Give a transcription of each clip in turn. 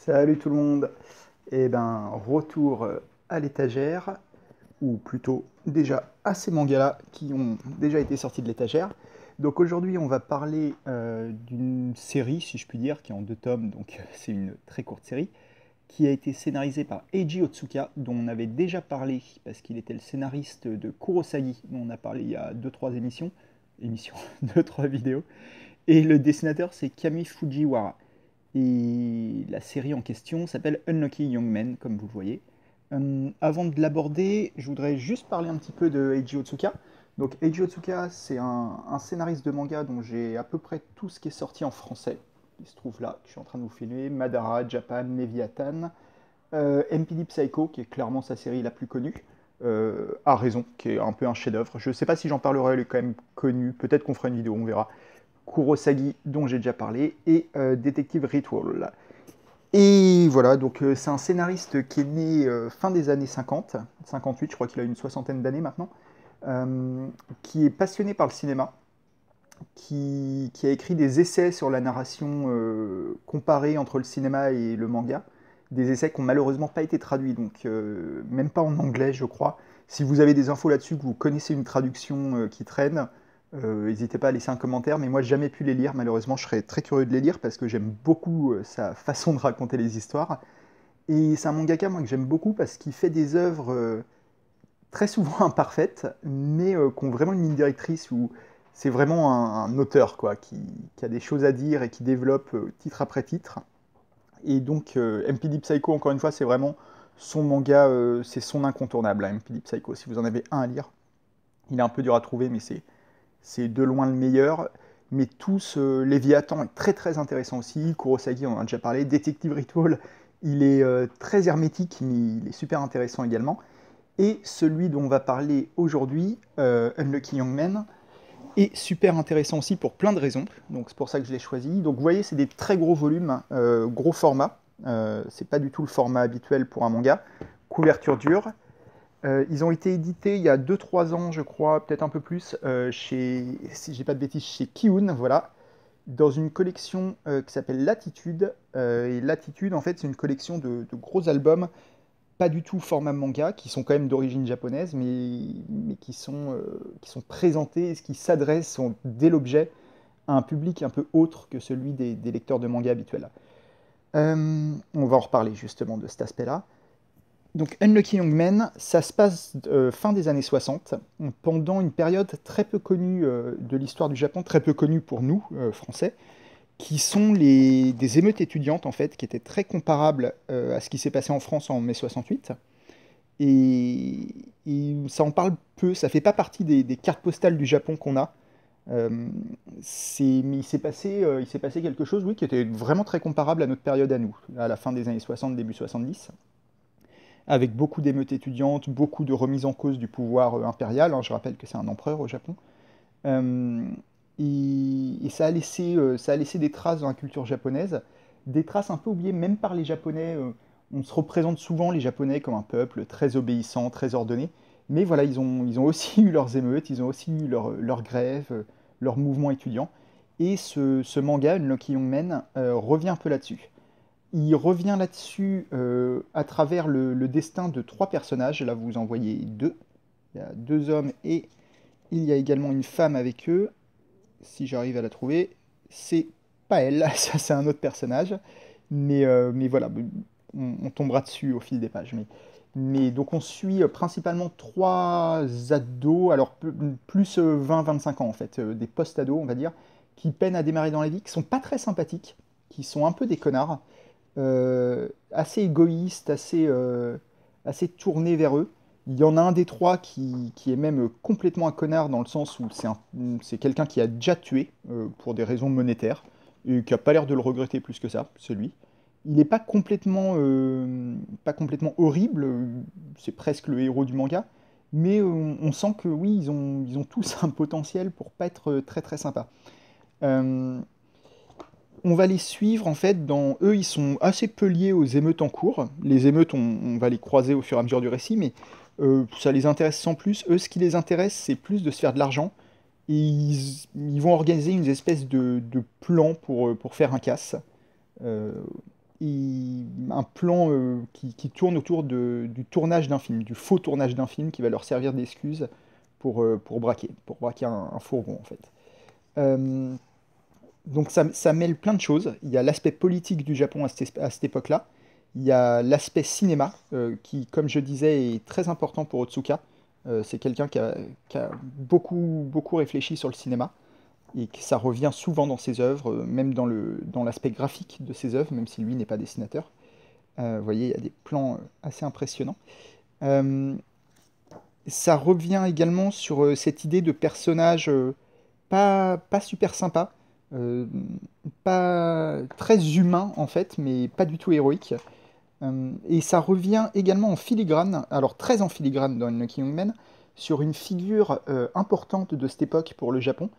Salut tout le monde. Et ben retour à l'étagère, ou plutôt déjà à ces mangas-là qui ont déjà été sortis de l'étagère. Donc aujourd'hui on va parler d'une série, si je puis dire, qui est en deux tomes, donc c'est une très courte série, qui a été scénarisée par Eiji Otsuka, dont on avait déjà parlé, parce qu'il était le scénariste de Kurosagi, dont on a parlé il y a deux trois émissions, deux trois vidéos. Et le dessinateur c'est Kami Fujiwara. Et la série en question s'appelle Unlucky Young Men, comme vous le voyez. Avant de l'aborder, je voudrais juste parler un petit peu de Eiji Otsuka. Donc Eiji Otsuka, c'est un scénariste de manga dont j'ai à peu près tout ce qui est sorti en français. Il se trouve là, que je suis en train de vous filmer. Madara, Japan, Leviathan, MPD Psycho, qui est clairement sa série la plus connue. A raison, qui est un peu un chef-d'œuvre. Je ne sais pas si j'en parlerai, elle est quand même connue. Peut-être qu'on fera une vidéo, on verra. Kurosagi, dont j'ai déjà parlé, et Détective Ritual. Et voilà, donc c'est un scénariste qui est né fin des années 50, 58, je crois qu'il a une soixantaine d'années maintenant, qui est passionné par le cinéma, qui a écrit des essais sur la narration comparée entre le cinéma et le manga, des essais qui n'ont malheureusement pas été traduits, donc même pas en anglais, je crois. Si vous avez des infos là-dessus, que vous connaissez une traduction qui traîne, n'hésitez pas à laisser un commentaire, mais moi j'ai jamais pu les lire, malheureusement je serais très curieux de les lire parce que j'aime beaucoup sa façon de raconter les histoires. Et c'est un mangaka moi, que j'aime beaucoup parce qu'il fait des œuvres très souvent imparfaites, mais qui ont vraiment une ligne directrice où c'est vraiment un auteur quoi, qui a des choses à dire et qui développe titre après titre. Et donc MPD Psycho, encore une fois, c'est vraiment son manga, c'est son incontournable, hein, MPD Psycho. Si vous en avez un à lire, il est un peu dur à trouver, mais c'est de loin le meilleur. Mais tous, Léviathan est très très intéressant aussi. Kurosagi, on en a déjà parlé. Détective Ritual, il est très hermétique, mais il est super intéressant également. Et celui dont on va parler aujourd'hui, Unlucky Young Men, est super intéressant aussi pour plein de raisons. Donc c'est pour ça que je l'ai choisi. Donc vous voyez, c'est des très gros volumes, gros format. C'est pas du tout le format habituel pour un manga. Couverture dure. Ils ont été édités il y a 2-3 ans, je crois, peut-être un peu plus, chez, si j'ai pas de bêtises, chez Kiun, voilà, dans une collection qui s'appelle Latitude. Et Latitude, en fait, c'est une collection de gros albums, pas du tout format manga, qui sont quand même d'origine japonaise, mais qui sont présentés, qui s'adressent dès l'objet à un public un peu autre que celui des lecteurs de manga habituels. On va en reparler justement de cet aspect-là. Donc Unlucky Young Men, ça se passe fin des années 60, pendant une période très peu connue de l'histoire du Japon, très peu connue pour nous, Français, qui sont des émeutes étudiantes, en fait, qui étaient très comparables à ce qui s'est passé en France en mai 68. Et ça en parle peu, ça fait pas partie des cartes postales du Japon qu'on a. Euh, mais il s'est passé quelque chose, oui, qui était vraiment très comparable à notre période à nous, à la fin des années 60, début 70, avec beaucoup d'émeutes étudiantes, beaucoup de remises en cause du pouvoir impérial, hein. Je rappelle que c'est un empereur au Japon. Euh, et ça a laissé des traces dans la culture japonaise, des traces un peu oubliées même par les Japonais. On se représente souvent les Japonais comme un peuple très obéissant, très ordonné, mais voilà, ils ont aussi eu leurs émeutes, ils ont aussi eu leurs grèves, leurs mouvements étudiants. Et ce manga, Unlucky Young Men, revient un peu là-dessus. Il revient là-dessus à travers le destin de trois personnages. Là, vous en voyez deux. Il y a deux hommes et il y a également une femme avec eux. Si j'arrive à la trouver, c'est pas elle, ça c'est un autre personnage. Mais voilà, on tombera dessus au fil des pages. Mais donc on suit principalement trois ados, alors plus 20-25 ans en fait, des post-ados on va dire, qui peinent à démarrer dans la vie, qui sont pas très sympathiques, qui sont un peu des connards, assez égoïste, assez tourné vers eux. Il y en a un des trois qui est même complètement un connard dans le sens où c'est quelqu'un qui a déjà tué pour des raisons monétaires et qui a pas l'air de le regretter plus que ça, c'est lui. Il n'est pas complètement horrible, c'est presque le héros du manga, mais on sent que oui, ils ont tous un potentiel pour pas être très très sympa. Euh, on va les suivre en fait eux ils sont assez peu liés aux émeutes en cours. Les émeutes on va les croiser au fur et à mesure du récit, mais ça les intéresse sans plus. Eux ce qui les intéresse c'est plus de se faire de l'argent et ils vont organiser une espèce de plan pour faire un casse. Euh, un plan qui tourne autour du tournage d'un film, du faux tournage d'un film qui va leur servir d'excuse pour braquer un fourgon en fait. Euh, donc ça mêle plein de choses. Il y a l'aspect politique du Japon à cette époque-là. Il y a l'aspect cinéma qui, comme je disais, est très important pour Otsuka. C'est quelqu'un qui a beaucoup réfléchi sur le cinéma et que ça revient souvent dans ses œuvres, même dans l'aspect graphique de ses œuvres, même si lui n'est pas dessinateur. Vous voyez, il y a des plans assez impressionnants. Euh, Ça revient également sur cette idée de personnage pas super sympa, euh, pas très humain en fait, mais pas du tout héroïque. Et ça revient également en filigrane, alors très en filigrane dans Unlucky Young Men, sur une figure importante de cette époque pour le Japon,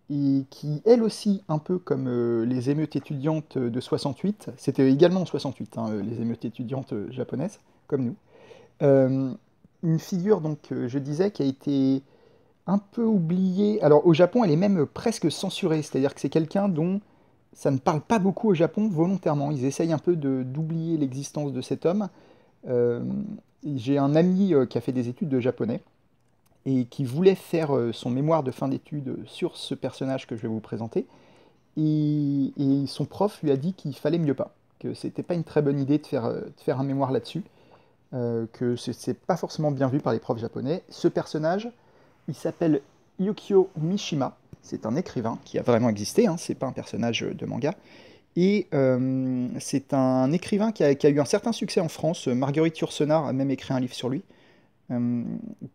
et qui, elle aussi, un peu comme les émeutes étudiantes de 68, c'était également en 68, hein, les émeutes étudiantes japonaises, comme nous, euh, une figure, donc, je disais, qui a été un peu oubliée. Alors, au Japon, elle est même presque censurée, c'est-à-dire que c'est quelqu'un dont ça ne parle pas beaucoup au Japon volontairement. Ils essayent un peu d'oublier l'existence de cet homme. Euh, j'ai un ami qui a fait des études de japonais et qui voulait faire son mémoire de fin d'études sur ce personnage que je vais vous présenter. Et son prof lui a dit qu'il fallait mieux pas, que c'était pas une très bonne idée de faire un mémoire là-dessus, que c'est pas forcément bien vu par les profs japonais. Ce personnage, il s'appelle Yukio Mishima. C'est un écrivain qui a vraiment existé, hein, c'est pas un personnage de manga. Et c'est un écrivain qui a eu un certain succès en France. Marguerite Yourcenar a même écrit un livre sur lui, euh,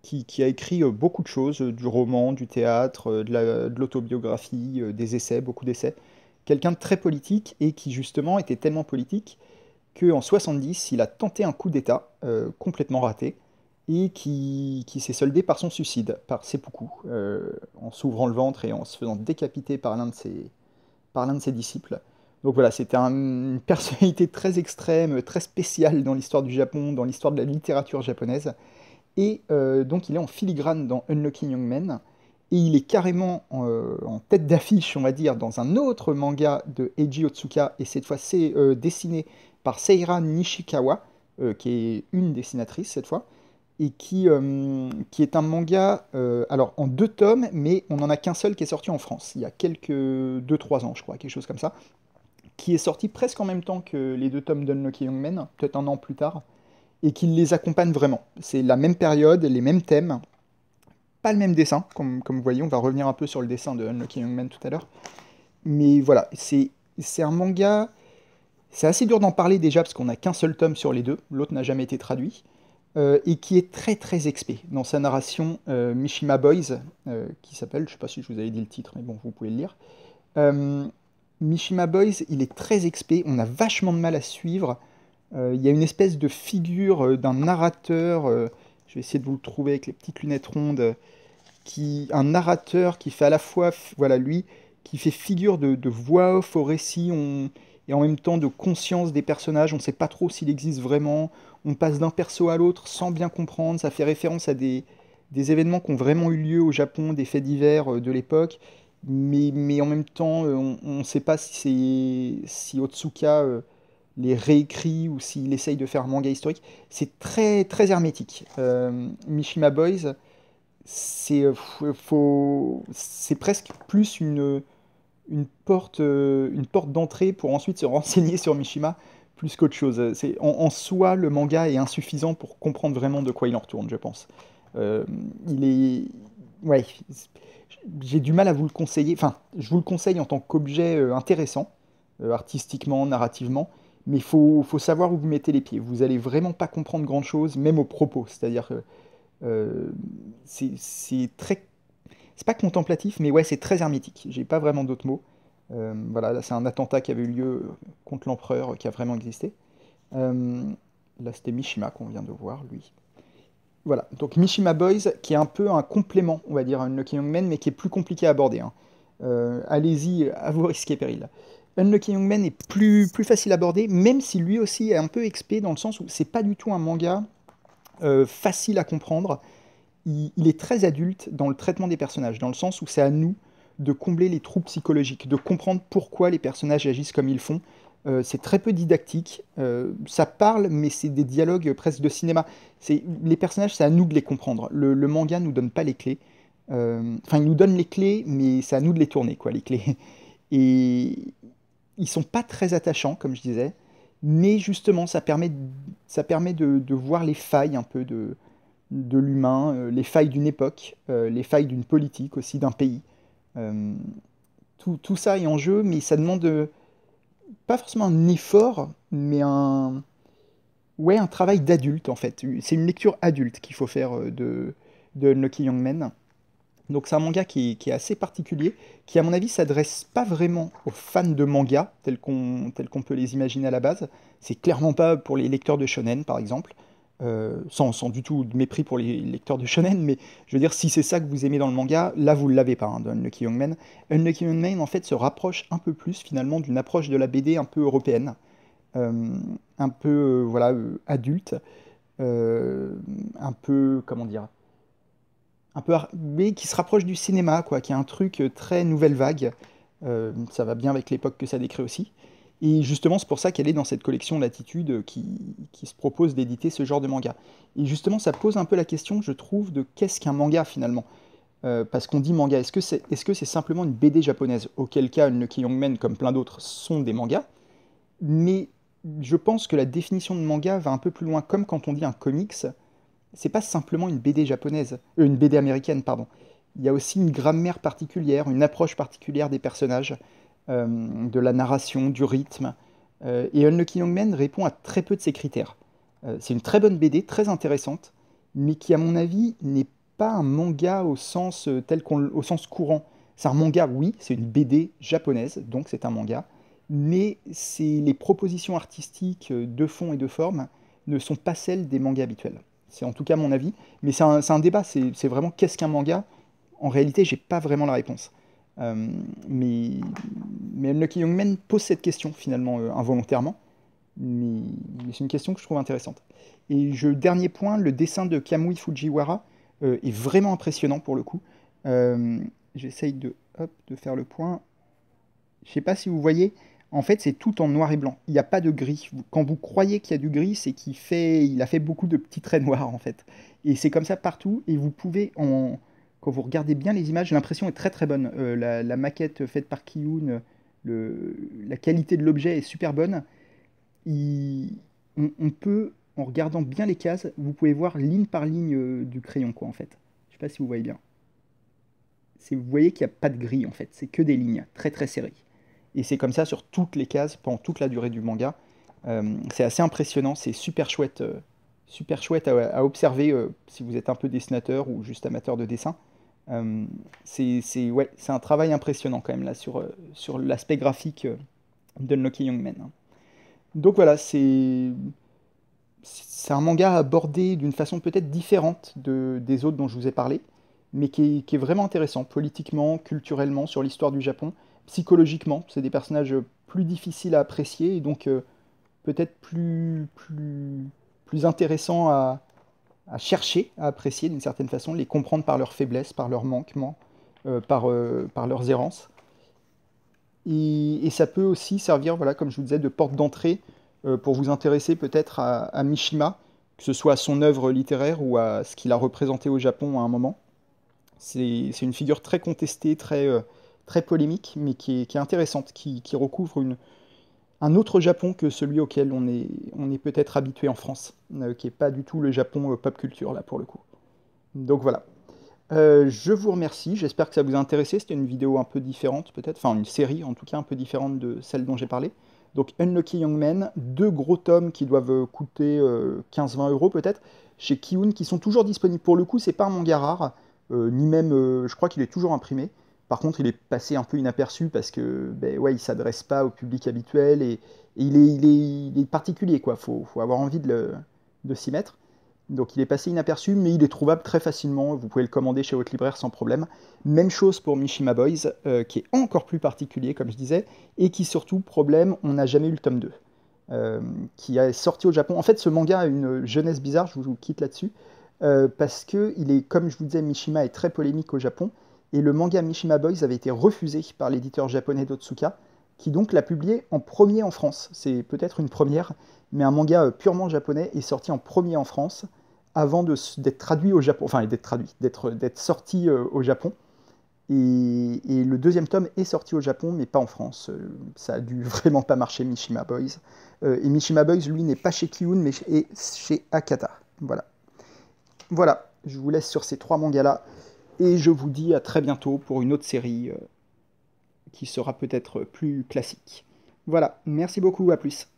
qui a écrit beaucoup de choses, du roman, du théâtre, de l'autobiographie, des essais, beaucoup d'essais. Quelqu'un de très politique et qui justement était tellement politique qu'en 70, il a tenté un coup d'État complètement raté et qui s'est soldé par son suicide, par seppuku, en s'ouvrant le ventre et en se faisant décapiter par l'un de ses disciples. Donc voilà, c'était une personnalité très extrême, très spéciale dans l'histoire du Japon, dans l'histoire de la littérature japonaise. Et donc il est en filigrane dans Unlucky Young Men, et il est carrément en tête d'affiche, on va dire, dans un autre manga de Eiji Otsuka, et cette fois c'est dessiné par Seira Nishikawa, qui est une dessinatrice cette fois, et qui est un manga alors en 2 tomes, mais on n'en a qu'un seul qui est sorti en France, il y a quelques 2 3 ans je crois, quelque chose comme ça, qui est sorti presque en même temps que les 2 tomes d'Unlucky Young Men, peut-être un an plus tard, et qui les accompagne vraiment. C'est la même période, les mêmes thèmes, pas le même dessin, comme vous voyez, on va revenir un peu sur le dessin de Unlucky Young Men tout à l'heure. Mais voilà, c'est un manga, c'est assez dur d'en parler déjà parce qu'on n'a qu'un seul tome sur les deux, l'autre n'a jamais été traduit, et qui est très très expé dans sa narration. Mishima Boys, qui s'appelle, je sais pas si je vous avais dit le titre, mais bon, vous pouvez le lire. Euh, Mishima Boys, il est très expé, on a vachement de mal à suivre. Il y a une espèce de figure d'un narrateur, je vais essayer de vous le trouver avec les petites lunettes rondes, un narrateur qui fait à la fois, voilà lui, qui fait figure de voix off au récit, et en même temps de conscience des personnages, on ne sait pas trop s'il existe vraiment, on passe d'un perso à l'autre sans bien comprendre, ça fait référence à des événements qui ont vraiment eu lieu au Japon, des faits divers de l'époque, mais en même temps, on ne sait pas si Otsuka les réécrit ou s'il essaye de faire un manga historique. C'est très, très hermétique. Mishima Boys, c'est presque plus une porte d'entrée pour ensuite se renseigner sur Mishima, plus qu'autre chose. En soi, le manga est insuffisant pour comprendre vraiment de quoi il en retourne, je pense. Il est... Ouais, j'ai du mal à vous le conseiller. Enfin, je vous le conseille en tant qu'objet intéressant, artistiquement, narrativement, mais faut savoir où vous mettez les pieds. Vous allez vraiment pas comprendre grand-chose, même au propos. C'est-à-dire que euh, c'est très... C'est pas contemplatif, mais ouais, c'est très hermétique. J'ai pas vraiment d'autres mots. Voilà, là, c'est un attentat qui avait eu lieu contre l'empereur, qui a vraiment existé. Euh, Là, c'était Mishima qu'on vient de voir, lui. Voilà, donc Mishima Boys, qui est un peu un complément, on va dire, à Unlucky Young Men, mais qui est plus compliqué à aborder, hein. Allez-y, à vos risques et périls. Unlucky Young Men est plus facile à aborder, même si lui aussi est un peu expé, dans le sens où c'est pas du tout un manga facile à comprendre. Il est très adulte dans le traitement des personnages, dans le sens où c'est à nous de combler les trous psychologiques, de comprendre pourquoi les personnages agissent comme ils font, C'est très peu didactique. Ça parle, mais c'est des dialogues presque de cinéma. Les personnages, c'est à nous de les comprendre. Le manga nous donne pas les clés. Enfin, il nous donne les clés, mais c'est à nous de les tourner, quoi, les clés. Et ils sont pas très attachants, comme je disais, mais justement, ça permet de voir les failles un peu de l'humain, les failles d'une époque, les failles d'une politique aussi, d'un pays. Euh, tout ça est en jeu, mais ça demande pas forcément un effort, mais ouais, un travail d'adulte en fait. C'est une lecture adulte qu'il faut faire de Unlucky Young Men. Donc c'est un manga qui est assez particulier, qui à mon avis s'adresse pas vraiment aux fans de manga tels qu'on peut les imaginer à la base. C'est clairement pas pour les lecteurs de shonen par exemple, sans du tout de mépris pour les lecteurs de shonen, mais je veux dire si c'est ça que vous aimez dans le manga, là vous ne l'avez pas dans Unlucky Young Men. Unlucky Young Men en fait se rapproche un peu plus finalement d'une approche de la BD un peu européenne, euh, un peu voilà adulte, euh, un peu comment dire mais qui se rapproche du cinéma, quoi, qui est un truc très nouvelle vague. Ça va bien avec l'époque que ça décrit aussi. Et justement, c'est pour ça qu'elle est dans cette collection Latitude qui se propose d'éditer ce genre de manga. Et justement, ça pose un peu la question, je trouve, de qu'est-ce qu'un manga finalement. Parce qu'on dit manga, est-ce que c'est simplement une BD japonaise? Auquel cas, Unlucky Young Men, comme plein d'autres, sont des mangas. Mais je pense que la définition de manga va un peu plus loin, comme quand on dit un comics, c'est pas simplement une BD japonaise, une BD américaine, pardon. Il y a aussi une grammaire particulière, une approche particulière des personnages, de la narration, du rythme. Et Unlucky Young Men répond à très peu de ces critères. C'est une très bonne BD, très intéressante, mais qui, à mon avis, n'est pas un manga au sens, au sens courant. C'est un manga, oui, c'est une BD japonaise, donc c'est un manga, mais les propositions artistiques de fond et de forme ne sont pas celles des mangas habituels. C'est en tout cas mon avis. Mais c'est un débat. C'est vraiment qu'est-ce qu'un manga? En réalité, j'ai pas vraiment la réponse. Euh, mais, mais Unlucky Young Men pose cette question finalement involontairement. Mais, mais c'est une question que je trouve intéressante. Et dernier point, le dessin de Kamui Fujiwara est vraiment impressionnant pour le coup. Euh, J'essaye de faire le point. Je sais pas si vous voyez, en fait, c'est tout en noir et blanc. Il n'y a pas de gris. Quand vous croyez qu'il y a du gris, c'est il a fait beaucoup de petits traits noirs, en fait. Et c'est comme ça partout. Et vous pouvez, quand vous regardez bien les images, l'impression est très très bonne. La maquette faite par Kiyun, la qualité de l'objet est super bonne. Il- on peut, en regardant bien les cases, vous pouvez voir ligne par ligne du crayon, quoi, en fait. Je sais pas si vous voyez bien. Vous voyez qu'il n'y a pas de gris, en fait. C'est que des lignes très très serrées. Et c'est comme ça sur toutes les cases pendant toute la durée du manga. C'est assez impressionnant, c'est super chouette à observer si vous êtes un peu dessinateur ou juste amateur de dessin. Ouais, c'est un travail impressionnant quand même là sur l'aspect graphique d'Unlucky Young Men. Donc voilà, c'est un manga abordé d'une façon peut-être différente des autres dont je vous ai parlé, mais qui est vraiment intéressant, politiquement, culturellement, sur l'histoire du Japon, psychologiquement. C'est des personnages plus difficiles à apprécier et donc peut-être plus intéressants à chercher, à apprécier d'une certaine façon, les comprendre par leurs faiblesses, par leurs manquements, par leurs errances. Et ça peut aussi servir, voilà, comme je vous disais, de porte d'entrée pour vous intéresser peut-être à Mishima, que ce soit à son œuvre littéraire ou à ce qu'il a représenté au Japon à un moment. C'est une figure très contestée, très polémique, mais qui est intéressante, qui recouvre un autre Japon que celui auquel on est peut-être habitué en France, qui n'est pas du tout le Japon pop culture, là, pour le coup. Donc voilà. Je vous remercie, j'espère que ça vous a intéressé. C'était une vidéo un peu différente peut-être, enfin une série en tout cas un peu différente de celle dont j'ai parlé. Donc Unlucky Young Men, deux gros tomes qui doivent coûter 15-20 euros peut-être, chez Kiun, qui sont toujours disponibles. Pour le coup, c'est pas un manga rare, ni même, je crois qu'il est toujours imprimé. Par contre, il est passé un peu inaperçu parce que, ben ouais, il s'adresse pas au public habituel et il est particulier, quoi. Faut avoir envie de s'y mettre. Donc il est passé inaperçu, mais il est trouvable très facilement. Vous pouvez le commander chez votre libraire sans problème. Même chose pour Mishima Boys, qui est encore plus particulier, comme je disais, et qui surtout, problème, on n'a jamais eu le tome 2, euh, qui est sorti au Japon. En fait, ce manga a une jeunesse bizarre, je vous quitte là-dessus, parce que il est, comme je vous disais, Mishima est très polémique au Japon, et le manga Mishima Boys avait été refusé par l'éditeur japonais d'Otsuka, qui donc l'a publié en premier en France. C'est peut-être une première, mais un manga purement japonais est sorti en premier en France avant d'être traduit au Japon, enfin d'être sorti au Japon. Et le deuxième tome est sorti au Japon, mais pas en France. Ça a dû vraiment pas marcher, Mishima Boys. Et Mishima Boys, lui, n'est pas chez Kiun, mais est chez Akata. Voilà. Voilà, je vous laisse sur ces 3 mangas-là. Et je vous dis à très bientôt pour une autre série qui sera peut-être plus classique. Voilà, merci beaucoup, à plus.